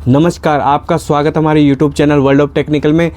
नमस्कार, आपका स्वागत हमारे YouTube channel world of technical में।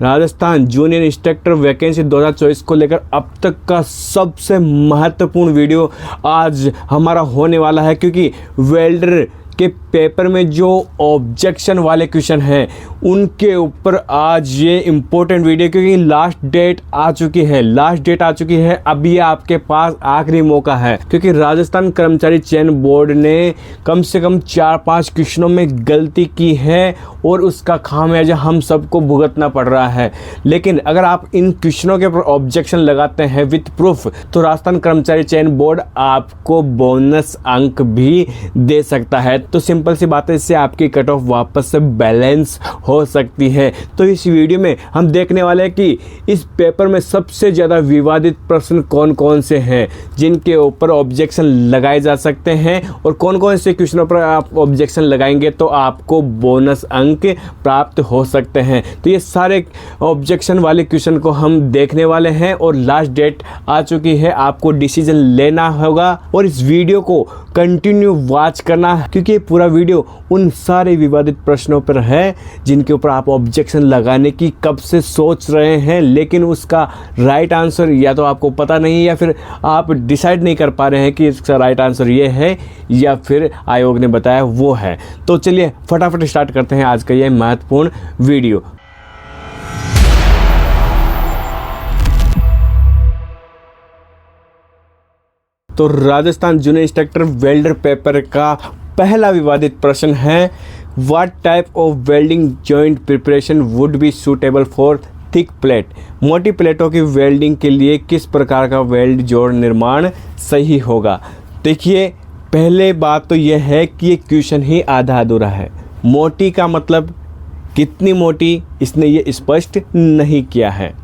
राजस्थान जूनियर इंस्ट्रक्टर वैकेंसी 2024 को लेकर अब तक का सबसे महत्वपूर्ण वीडियो आज हमारा होने वाला है, क्योंकि वेल्डर के पेपर में जो ऑब्जेक्शन वाले क्वेश्चन हैं उनके ऊपर आज ये इम्पोर्टेंट वीडियो, क्योंकि लास्ट डेट आ चुकी है। अब ये आपके पास आखिरी मौका है, क्योंकि राजस्थान कर्मचारी चयन बोर्ड ने कम से कम 4-5 क्वेश्चनों में गलती की है और उसका खामियाजा हम सबको भुगतना पड़ रहा है। लेकिन अगर आप इन क्वेश्चनों के ऊपर ऑब्जेक्शन लगाते हैं विथ प्रूफ, तो राजस्थान कर्मचारी चयन बोर्ड आपको बोनस अंक भी दे सकता है। तो सिंपल सी बात है, इससे आपकी कट ऑफ वापस से बैलेंस हो सकती है। तो इस वीडियो में हम देखने वाले हैं कि इस पेपर में सबसे ज़्यादा विवादित प्रश्न कौन कौन से हैं जिनके ऊपर ऑब्जेक्शन लगाए जा सकते हैं, और कौन कौन से क्वेश्चनों पर आप ऑब्जेक्शन लगाएंगे तो आपको बोनस अंक प्राप्त हो सकते हैं। तो ये सारे ऑब्जेक्शन वाले क्वेश्चन को हम देखने वाले हैं और लास्ट डेट आ चुकी है। आपको डिसीजन लेना होगा और इस वीडियो को कंटिन्यू वॉच करना, क्योंकि पूरा वीडियो उन सारे विवादित प्रश्नों पर है जिनके ऊपर आप ऑब्जेक्शन लगाने की कब से सोच रहे हैं, लेकिन उसका राइट आंसर या तो आपको पता नहीं, या फिर आप डिसाइड नहीं कर पा रहे हैं कि इसका राइट आंसर ये है या फिर आयोग ने बताया वो है। तो चलिए फटाफट स्टार्ट करते हैं आज का ये महत्वपूर्ण वीडियो। तो Rajasthan junior instructor welder paper का पहला विवादित प्रश्न है, what type of welding joint preparation would be suitable for thick plate. मोटी प्लेटों की वेल्डिंग के लिए किस प्रकार का वेल्ड जोड़ निर्माण सही होगा। देखिए, पहले बात तो यह है कि ये क्वेश्चन ही आधा अधूरा है। मोटी का मतलब कितनी मोटी, इसने ये स्पष्ट नहीं किया है।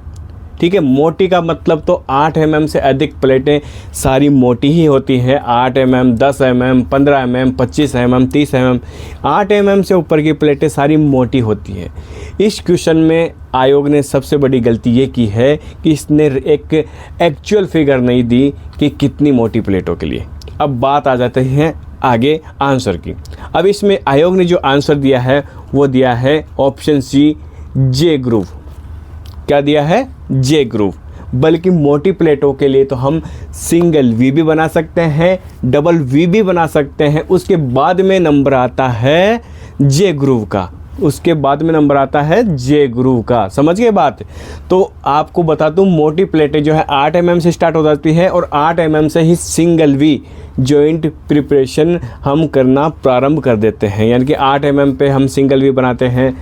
ठीक है, मोटी का मतलब तो 8 mm से अधिक प्लेटें सारी मोटी ही होती हैं। 8 mm, 10 mm, 15 mm, 25 mm, 30 mm, 8 mm से ऊपर की प्लेटें सारी मोटी होती हैं। इस क्वेश्चन में आयोग ने सबसे बड़ी गलती ये की है कि इसने एक एक्चुअल फिगर नहीं दी कि कितनी मोटी प्लेटों के लिए। अब बात आ जाते हैं आगे आंसर की। अब इसमें आयोग ने जो आंसर दिया है वो दिया है ऑप्शन सी, जे ग्रूव। क्या दिया है? जे ग्रूव। बल्कि मोटी प्लेटों के लिए तो हम सिंगल वी भी बना सकते हैं, डबल वी भी बना सकते हैं। उसके बाद में नंबर आता है जे ग्रूव का, उसके बाद में नंबर आता है जे ग्रूव का। समझ गए बात? तो आपको बता दूं, मोटी प्लेटें जो है 8 mm से स्टार्ट हो जाती है और 8 mm से ही सिंगल वी जॉइंट प्रिपरेशन हम करना प्रारंभ कर देते हैं। यानी कि 8 mm पे हम सिंगल वी बनाते हैं,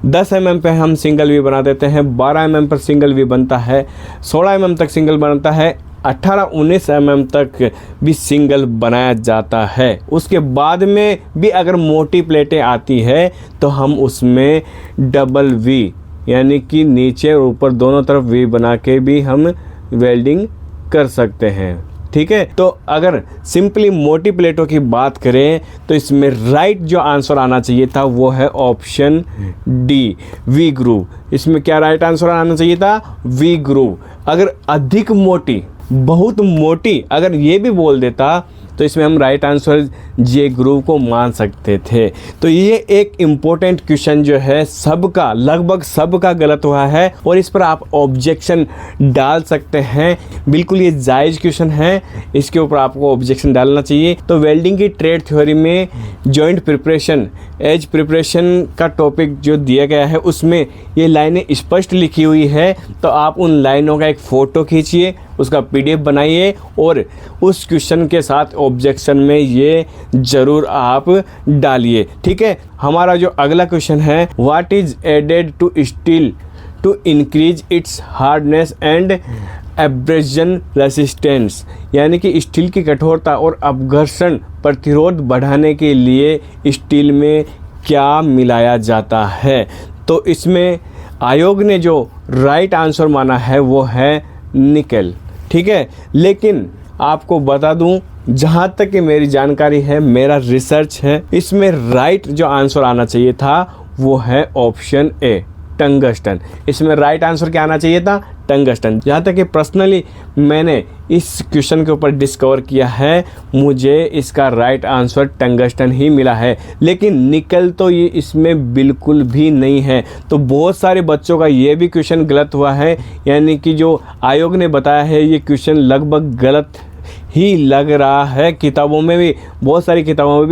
10 mm पे हम सिंगल वी बना देते हैं, 12 mm पर सिंगल वी बनता है, 16 mm तक सिंगल बनता है, 18-19 mm तक भी सिंगल बनाया जाता है। उसके बाद में भी अगर मोटी प्लेटें आती है तो हम उसमें डबल वी यानी कि नीचे और ऊपर दोनों तरफ वी बना के भी हम वेल्डिंग कर सकते हैं। ठीक है, तो अगर सिंपली मोटी प्लेटों की बात करें तो इसमें राइट जो आंसर आना चाहिए था वो है ऑप्शन डी, वी ग्रूव। इसमें क्या राइट आंसर आना चाहिए था? V groove. अगर अधिक मोटी, बहुत मोटी अगर ये भी बोल देता तो इसमें हम राइट आंसर जे ग्रूव को मान सकते थे। तो ये एक इम्पोर्टेंट क्वेश्चन जो है सबका, लगभग सबका गलत हुआ है और इस पर आप ऑब्जेक्शन डाल सकते हैं। बिल्कुल ये जायज़ क्वेश्चन है, इसके ऊपर आपको ऑब्जेक्शन डालना चाहिए। तो वेल्डिंग की ट्रेड थ्योरी में जॉइंट प्रिपरेशन एज प्रिपरेशन का टॉपिक जो दिया गया है उसमें ये लाइनें स्पष्ट लिखी हुई है। तो आप उन लाइनों का एक फ़ोटो खींचिए, उसका PDF बनाइए और उस क्वेश्चन के साथ ऑब्जेक्शन में ये ज़रूर आप डालिए। ठीक है, हमारा जो अगला क्वेश्चन है, what is added to steel to increase its hardness and abrasion resistance. यानी कि स्टील की कठोरता और अपघर्षण प्रतिरोध बढ़ाने के लिए स्टील में क्या मिलाया जाता है। तो इसमें आयोग ने जो राइट आंसर माना है वो है निकेल। ठीक है, लेकिन आपको बता दूं, जहाँ तक कि मेरी जानकारी है, मेरा रिसर्च है, इसमें राइट जो आंसर आना चाहिए था वो है ऑप्शन ए, टंगस्टन। इसमें राइट आंसर क्या आना चाहिए था? टंगस्टन। जहाँ तक कि पर्सनली मैंने इस क्वेश्चन के ऊपर डिस्कवर किया है, मुझे इसका राइट आंसर टंगस्टन ही मिला है, लेकिन निकल तो ये इसमें बिल्कुल भी नहीं है। तो बहुत सारे बच्चों का ये भी क्वेश्चन गलत हुआ है, यानी कि जो आयोग ने बताया है ये क्वेश्चन लगभग गलत ही लग रहा है। किताबों में भी, बहुत सारी किताबों में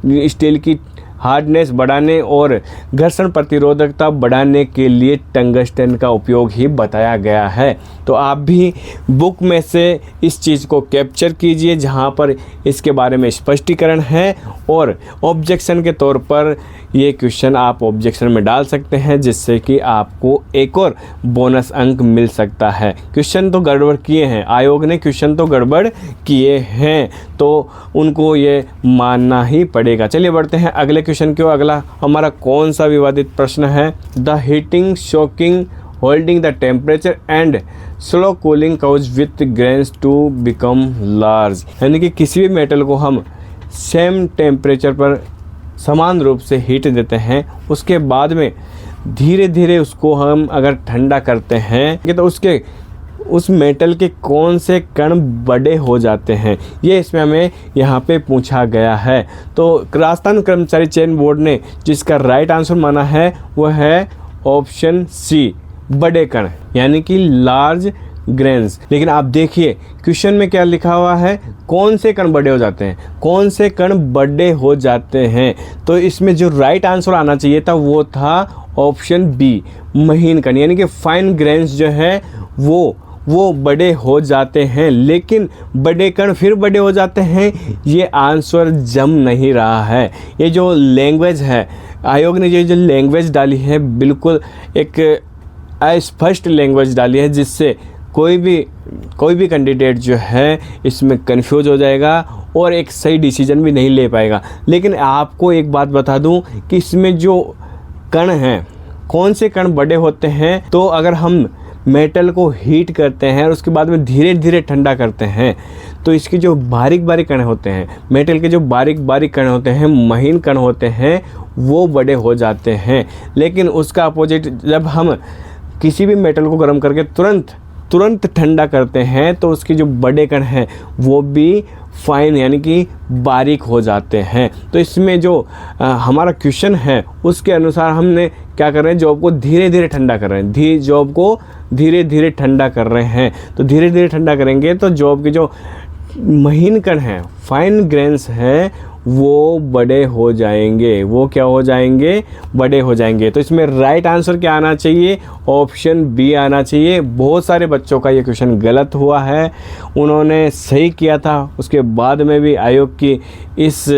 भी स्टील की हार्डनेस बढ़ाने और घर्षण प्रतिरोधकता बढ़ाने के लिए टंगस्टन का उपयोग ही बताया गया है। तो आप भी बुक में से इस चीज़ को कैप्चर कीजिए जहां पर इसके बारे में स्पष्टीकरण है, और ऑब्जेक्शन के तौर पर ये क्वेश्चन आप ऑब्जेक्शन में डाल सकते हैं, जिससे कि आपको एक और बोनस अंक मिल सकता है। क्वेश्चन तो गड़बड़ किए हैं, आयोग ने क्वेश्चन तो गड़बड़ किए हैं, तो उनको ये मानना ही पड़ेगा। चलिए बढ़ते हैं अगले क्वेश्चन की ओर। अगला हमारा कौन सा विवादित प्रश्न है? The heating, shocking, holding the temperature and slow cooling cause with grains to become large. यानी कि किसी भी मेटल को हम सेम टेम्परेचर पर समान रूप से हीट देते हैं, उसके बाद में धीरे धीरे उसको हम अगर ठंडा करते हैं तो उसके उस मेटल के कौन से कण बड़े हो जाते हैं, ये इसमें हमें यहाँ पे पूछा गया है। तो राजस्थान कर्मचारी चयन बोर्ड ने जिसका राइट आंसर माना है वह है ऑप्शन सी, बड़े कण, यानी कि लार्ज ग्रेन्स। लेकिन आप देखिए क्वेश्चन में क्या लिखा हुआ है, कौन से कण बड़े हो जाते हैं, कौन से कण बड़े हो जाते हैं। तो इसमें जो राइट आंसर आना चाहिए था वो था ऑप्शन बी, महीन कण, यानी कि फाइन ग्रेन्स जो है वो बड़े हो जाते हैं। लेकिन बड़े कण फिर बड़े हो जाते हैं, ये आंसर जम नहीं रहा है। ये जो लैंग्वेज है, आयोग ने ये जो लैंग्वेज डाली है, बिल्कुल एक अस्पष्ट लैंग्वेज डाली है, जिससे कोई भी कैंडिडेट जो है इसमें कंफ्यूज हो जाएगा और एक सही डिसीजन भी नहीं ले पाएगा। लेकिन आपको एक बात बता दूं कि इसमें जो कण हैं, कौन से कण बड़े होते हैं, तो अगर हम मेटल को हीट करते हैं और उसके बाद में धीरे धीरे ठंडा करते हैं, तो इसके जो बारीक बारीक कण होते हैं, मेटल के जो बारीक बारीक कण होते हैं, महीन कण होते हैं, वो बड़े हो जाते हैं। लेकिन उसका अपोजिट, जब हम किसी भी मेटल को गर्म करके तुरंत ठंडा करते हैं, तो उसके जो बड़े कण हैं वो भी फाइन, यानी कि बारीक हो जाते हैं। तो इसमें जो हमारा क्वेश्चन है उसके अनुसार हमने क्या कर रहे हैं, जॉब को धीरे धीरे ठंडा कर रहे हैं, जॉब को धीरे धीरे ठंडा कर रहे हैं। तो धीरे धीरे ठंडा करेंगे तो जॉब के जो महीन कण हैं, फाइन ग्रेन्स हैं, वो बड़े हो जाएंगे। वो क्या हो जाएंगे? बड़े हो जाएंगे। तो इसमें राइट आंसर क्या आना चाहिए? ऑप्शन बी आना चाहिए। बहुत सारे बच्चों का ये क्वेश्चन गलत हुआ है, उन्होंने सही किया था, उसके बाद में भी आयोग की इस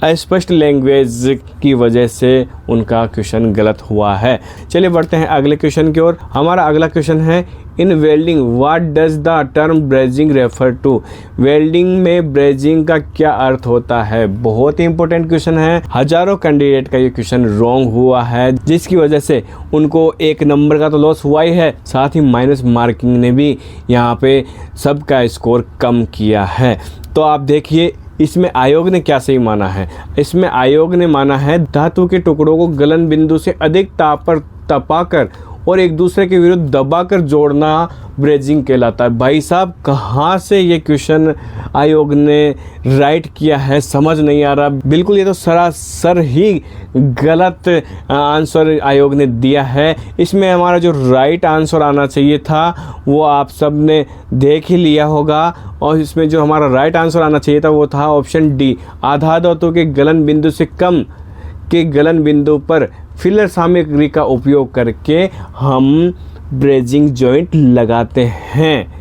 अस्पष्ट लैंग्वेज की वजह से उनका क्वेश्चन गलत हुआ है। चलिए बढ़ते हैं अगले क्वेश्चन की ओर। हमारा अगला क्वेश्चन है, in welding what does the term brazing refer to. Welding में ब्रेजिंग का क्या अर्थ होता है? बहुत ही इंपॉर्टेंट क्वेश्चन है। हजारों कैंडिडेट का ये क्वेश्चन रॉन्ग हुआ है, जिसकी वजह से उनको 1 नंबर का तो लॉस हुआ ही है, साथ ही माइनस मार्किंग ने भी यहाँ पे सबका स्कोर कम किया है। तो आप देखिए इसमें आयोग ने क्या सही माना है। इसमें आयोग ने माना है धातु के टुकड़ों को गलन बिंदु से अधिक ताप पर तपाकर और एक दूसरे के विरुद्ध दबाकर जोड़ना ब्रेजिंग कहलाता है। भाई साहब, कहाँ से ये क्वेश्चन आयोग ने राइट किया है समझ नहीं आ रहा। बिल्कुल ये तो सरासर ही गलत आंसर आयोग ने दिया है। इसमें हमारा जो राइट आंसर आना चाहिए था वो आप सब ने देख ही लिया होगा, और इसमें जो हमारा राइट आंसर आना चाहिए था वो था ऑप्शन डी, आधार धातु के गलन बिंदु से कम के गलन बिंदु पर फिलर सामग्री का उपयोग करके हम ब्रेजिंग जॉइंट लगाते हैं।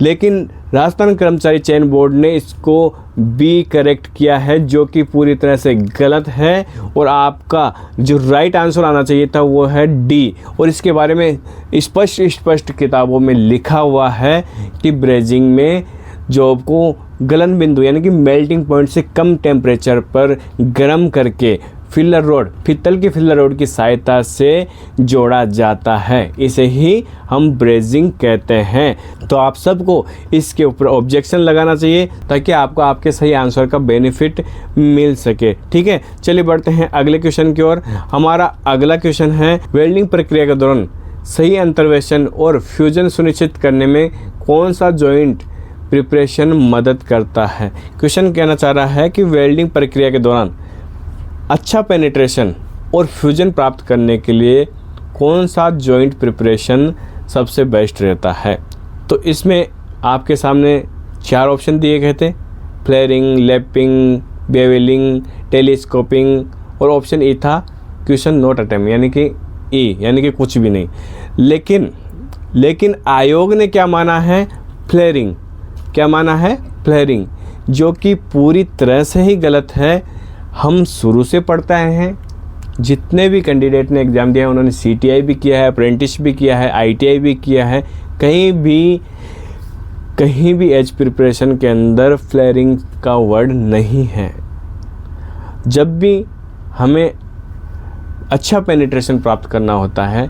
लेकिन राजस्थान कर्मचारी चयन बोर्ड ने इसको बी करेक्ट किया है, जो कि पूरी तरह से गलत है, और आपका जो राइट आंसर आना चाहिए था वो है डी। और इसके बारे में स्पष्ट किताबों में लिखा हुआ है कि ब्रेजिंग में जॉब को गलन बिंदु यानी कि मेल्टिंग पॉइंट से कम टेम्परेचर पर गर्म करके फिलर रोड, फित्तल की फिलर रोड की सहायता से जोड़ा जाता है। इसे ही हम ब्रेजिंग कहते हैं। तो आप सबको इसके ऊपर ऑब्जेक्शन लगाना चाहिए ताकि आपको आपके सही आंसर का बेनिफिट मिल सके। ठीक है, चलिए बढ़ते हैं अगले क्वेश्चन की ओर। हमारा अगला क्वेश्चन है, वेल्डिंग प्रक्रिया के दौरान सही अंतर्वेशन और फ्यूजन सुनिश्चित करने में कौन सा जॉइंट प्रिपरेशन मदद करता है। क्वेश्चन कहना चाह रहा है कि वेल्डिंग प्रक्रिया के दौरान अच्छा पेनिट्रेशन और फ्यूजन प्राप्त करने के लिए कौन सा जॉइंट प्रिपरेशन सबसे बेस्ट रहता है। तो इसमें आपके सामने 4 ऑप्शन दिए गए थे, फ्लेयरिंग, लैपिंग, बेवलिंग, टेलीस्कोपिंग, और ऑप्शन ई था क्वेश्चन नॉट अटेम्प्ट, यानी कि ई, यानी कि कुछ भी नहीं। लेकिन आयोग ने क्या माना है, फ्लेयरिंग। क्या माना है, फ्लेयरिंग, जो कि पूरी तरह से ही गलत है। हम शुरू से पढ़ते आए हैं, जितने भी कैंडिडेट ने एग्ज़ाम दिया है उन्होंने CTI भी किया है, अप्रेंटिस भी किया है, ITI भी किया है, कहीं भी एज प्रिपरेशन के अंदर फ्लेयरिंग का वर्ड नहीं है। जब भी हमें अच्छा पेनिट्रेशन प्राप्त करना होता है,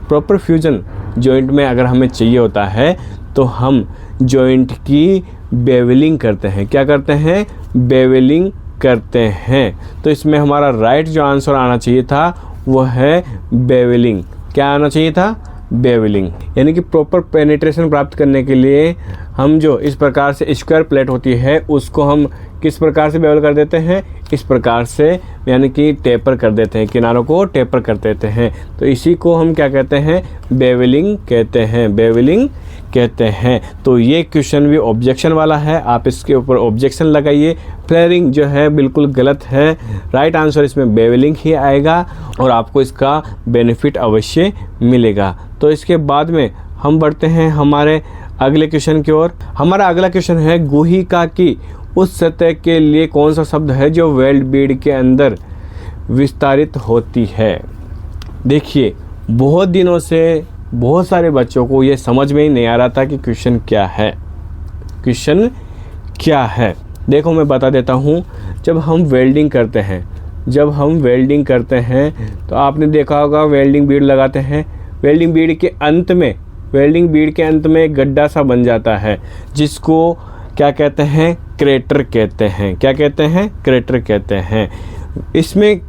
प्रॉपर फ्यूजन जॉइंट में अगर हमें चाहिए होता है, तो हम जॉइंट की बेवलिंग करते हैं। क्या करते हैं, बेवलिंग करते हैं। तो इसमें हमारा राइट जो आंसर आना चाहिए था वो है बेवलिंग। क्या आना चाहिए था, बेवलिंग। यानी कि प्रॉपर पेनिट्रेशन प्राप्त करने के लिए हम जो इस प्रकार से स्क्वायर प्लेट होती है उसको हम किस प्रकार से बेवल कर देते हैं, इस प्रकार से, यानी कि टेपर कर देते हैं, किनारों को टेपर कर देते हैं। तो इसी को हम क्या कहते हैं, बेवलिंग कहते हैं, बेवलिंग कहते हैं। तो ये क्वेश्चन भी ऑब्जेक्शन वाला है, आप इसके ऊपर ऑब्जेक्शन लगाइए। फ्लेयरिंग जो है बिल्कुल गलत है, राइट आंसर इसमें बेवलिंग ही आएगा और आपको इसका बेनिफिट अवश्य मिलेगा। तो इसके बाद में हम बढ़ते हैं हमारे अगले क्वेश्चन की ओर। हमारा अगला क्वेश्चन है, गुहिका की उस सतह के लिए कौन सा शब्द है जो वेल्ड बीड के अंदर विस्तारित होती है। देखिए, बहुत दिनों से बहुत सारे बच्चों को ये समझ में ही नहीं आ रहा था कि क्वेश्चन क्या है, क्वेश्चन क्या है। देखो मैं बता देता हूँ, जब हम वेल्डिंग करते हैं तो आपने देखा होगा वेल्डिंग बीड लगाते हैं, वेल्डिंग बीड के अंत में एक गड्ढा सा बन जाता है जिसको क्या कहते हैं, क्रेटर कहते हैं। क्या कहते हैं, क्रेटर कहते हैं। इसमें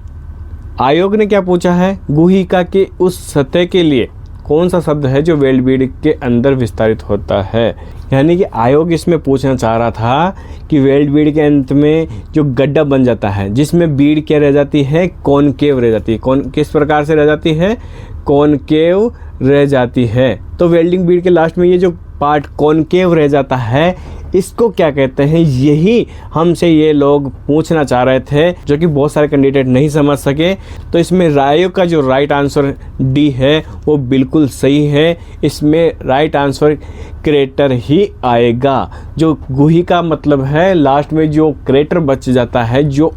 आयोग ने क्या पूछा है, गुहिका के उस सतह के लिए कौन सा शब्द है जो वेल्ड बीड के अंदर विस्तारित होता है। यानी कि आयोग इसमें पूछना चाह रहा था कि वेल्ड बीड के अंत में जो गड्ढा बन जाता है जिसमें बीड क्या रह जाती है, कॉनकेव रह जाती है। किस प्रकार से रह जाती है, कॉनकेव रह जाती है। तो वेल्डिंग बीड के लास्ट में ये जो पार्ट कॉनकेव रह जाता है, इसको क्या कहते हैं, यही हमसे ये लोग पूछना चाह रहे थे, जो कि बहुत सारे कैंडिडेट नहीं समझ सके। तो इसमें आयोग का जो राइट आंसर डी है वो बिल्कुल सही है। इसमें राइट आंसर क्रेटर ही आएगा। जो गुही का मतलब है लास्ट में जो क्रेटर बच जाता है, जो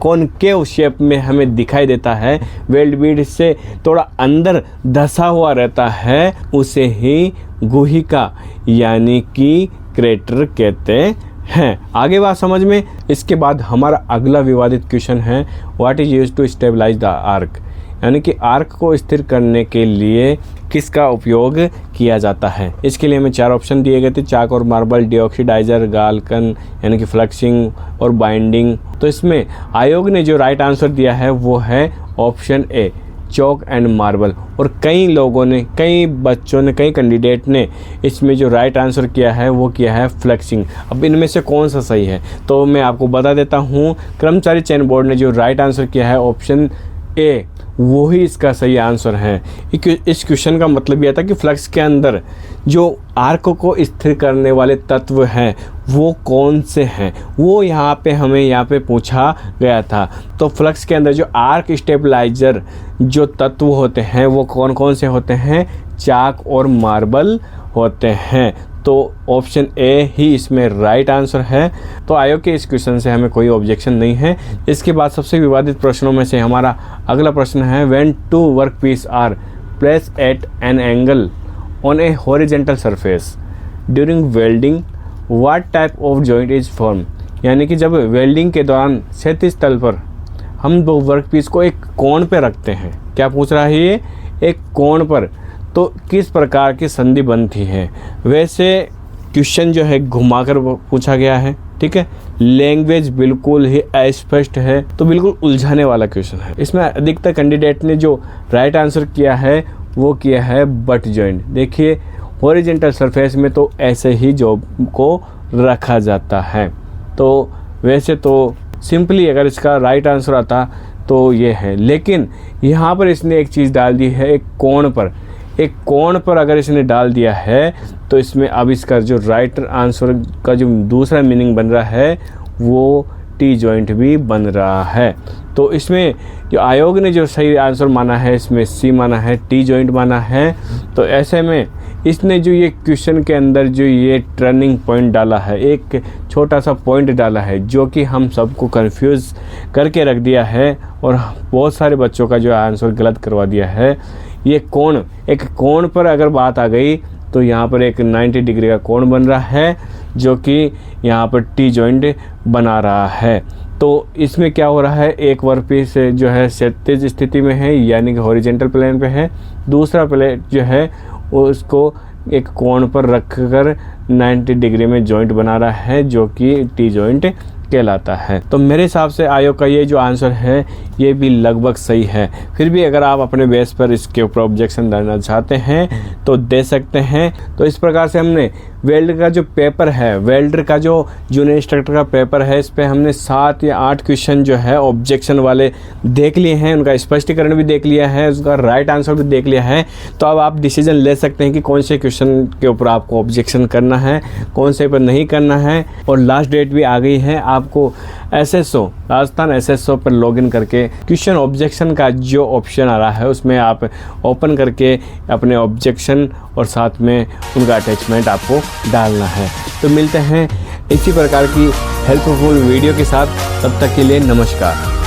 कॉनकेव शेप में हमें दिखाई देता है, वेल्ड बीड से थोड़ा अंदर धंसा हुआ रहता है, उसे ही गुहिका यानी कि क्रेटर कहते हैं। आगे बात समझ में। इसके बाद हमारा अगला विवादित क्वेश्चन है, what is used to stabilize the arc. यानी कि आर्क को स्थिर करने के लिए किसका उपयोग किया जाता है। इसके लिए हमें 4 ऑप्शन दिए गए थे, चाक और मार्बल, डिऑक्सीडाइजर, गालकन यानी कि फ्लक्सिंग और बाइंडिंग। तो इसमें आयोग ने जो राइट आंसर दिया है वो है option A, chalk and marble. और कई लोगों ने, कई बच्चों ने, कई कैंडिडेट ने इसमें जो राइट आंसर किया है वो किया है फ्लक्सिंग। अब इनमें से कौन सा सही है तो मैं आपको बता देता हूँ। कर्मचारी चयन बोर्ड ने जो राइट आंसर किया है ऑप्शन ए, वो ही इसका सही आंसर है। इस क्वेश्चन का मतलब यह था कि फ्लक्स के अंदर जो आर्क को स्थिर करने वाले तत्व हैं वो कौन से हैं, वो यहाँ पे पूछा गया था। तो फ्लक्स के अंदर जो आर्क स्टेबलाइजर जो तत्व होते हैं वो कौन कौन से होते हैं, चाक और मार्बल होते हैं। तो ऑप्शन ए ही इसमें राइट आंसर है। तो आयोग के इस क्वेश्चन से हमें कोई ऑब्जेक्शन नहीं है। इसके बाद सबसे विवादित प्रश्नों में से हमारा अगला प्रश्न है, when 2 work piece are placed at an angle on a horizontal surface during welding what type of joint is form. यानी कि जब वेल्डिंग के दौरान क्षैतिज तल पर हम दो वर्क पीस को एक कोण पे रखते हैं। क्या पूछ रहा है ये? एक कोण पर, तो किस प्रकार की संधि बनती है। वैसे क्वेश्चन जो है घुमाकर पूछा गया है, ठीक है। लैंग्वेज बिल्कुल ही अस्पष्ट है, तो बिल्कुल उलझाने वाला क्वेश्चन है। इसमें अधिकतर कैंडिडेट ने जो राइट आंसर किया है वो किया है बट जॉइंट। देखिए हॉरिजॉन्टल सरफेस में तो ऐसे ही जॉब को रखा जाता है। तो वैसे तो सिंपली अगर इसका राइट आंसर आता तो ये है, लेकिन यहाँ पर इसने एक चीज़ डाल दी है, एक कोण पर। एक कोण पर अगर इसने डाल दिया है तो इसमें अब इसका जो राइट आंसर का जो दूसरा मीनिंग बन रहा है वो टी जॉइंट भी बन रहा है। तो इसमें जो आयोग ने जो सही आंसर माना है, इसमें सी माना है, टी जॉइंट माना है। तो ऐसे में इसने जो ये क्वेश्चन के अंदर जो ये टर्निंग पॉइंट डाला है, एक छोटा सा पॉइंट डाला है जो कि हम सबको कंफ्यूज करके रख दिया है और बहुत सारे बच्चों का जो आंसर गलत करवा दिया है। ये कोण, एक कोण पर अगर बात आ गई तो यहाँ पर एक 90 डिग्री का कोण बन रहा है जो कि यहाँ पर टी जॉइंट बना रहा है। तो इसमें क्या हो रहा है, एक वर्कपीस जो है क्षैतिज स्थिति में है यानी कि हॉरिजॉन्टल प्लेन पे है, दूसरा प्लेट जो है उसको एक कोण पर रखकर 90 डिग्री में जॉइंट बना रहा है जो कि टी जॉइंट कहलाता है। तो मेरे हिसाब से आयोग का ये जो आंसर है ये भी लगभग सही है। फिर भी अगर आप अपने बेस पर इसके ऊपर ऑब्जेक्शन देना चाहते हैं तो दे सकते हैं। तो इस प्रकार से हमने वेल्डर का जो पेपर है, वेल्डर का जो जूनियर इंस्ट्रक्टर का पेपर है, इस पे हमने 7 या 8 क्वेश्चन जो है ऑब्जेक्शन वाले देख लिए हैं, उनका स्पष्टीकरण भी देख लिया है, उसका राइट आंसर भी देख लिया है। तो अब आप डिसीजन ले सकते हैं कि कौन से क्वेश्चन के ऊपर आपको ऑब्जेक्शन करना है, कौन से पर नहीं करना है। और लास्ट डेट भी आ गई है, आपको SSO राजस्थान SSO पर लॉगिन करके क्वेश्चन ऑब्जेक्शन का जो ऑप्शन आ रहा है उसमें आप ओपन करके अपने ऑब्जेक्शन और साथ में उनका अटैचमेंट आपको डालना है। तो मिलते हैं इसी प्रकार की हेल्पफुल वीडियो के साथ, तब तक के लिए नमस्कार।